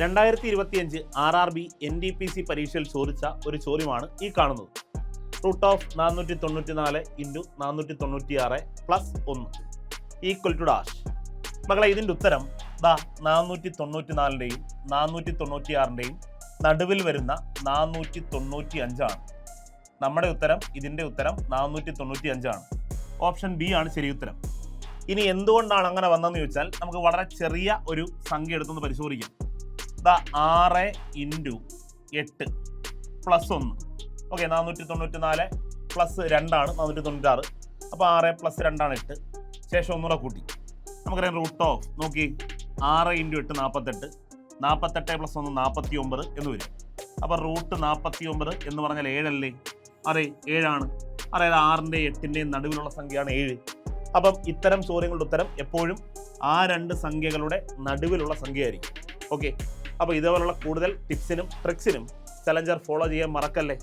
2025 RRB NDPC പരീക്ഷയിൽ ചോദിച്ച ഒരു ചോദ്യമാണ് ഈ കാണുന്നത്. Root of 494 into 496 plus 1 equal to dash. മകളെ, ഇതിൻ്റെ ഉത്തരം 494ൻ്റെയും 496ൻ്റെയും നടുവിൽ വരുന്ന 495 ആണ്. നമ്മുടെ ഉത്തരം, ഇതിൻ്റെ ഉത്തരം 495 ആണ്. ഓപ്ഷൻ ബി ആണ് ശരി ഉത്തരം. ഇനി എന്തുകൊണ്ടാണ് അങ്ങനെ വന്നതെന്ന് ചോദിച്ചാൽ നമുക്ക് വളരെ ചെറിയ ഒരു സംഖ്യ എടുത്തൊന്ന് പരിശോധിക്കാം. 6 ഇൻറ്റു 8 പ്ലസ് 1. Okay, 494 plus 2 496. അപ്പോൾ 6 പ്ലസ് 2 8. ശേഷം ഒന്നുകൂടെ കൂട്ടി. നമുക്കറിയാം റൂട്ട് ഓഫ് നോക്കി 6 ഇൻറ്റു 8 48. 48 പ്ലസ് 1 49 എന്ന് വരും. അപ്പോൾ റൂട്ട് 49 എന്ന് പറഞ്ഞാൽ 7 അല്ലേ? അതെ, 7 ആണ്. അതായത് 6ൻ്റെയും 8ൻ്റെയും നടുവിലുള്ള സംഖ്യയാണ് 7. അപ്പം ഇത്തരം ചോദ്യങ്ങളുടെ ഉത്തരം എപ്പോഴും ആ രണ്ട് സംഖ്യകളുടെ നടുവിലുള്ള സംഖ്യയായിരിക്കും. ഓക്കെ, അപ്പോൾ ഇതേപോലുള്ള കൂടുതൽ ടിപ്സിനും ട്രിക്സിനും ചലഞ്ചർ ഫോളോ ചെയ്യാൻ മറക്കല്ലേ.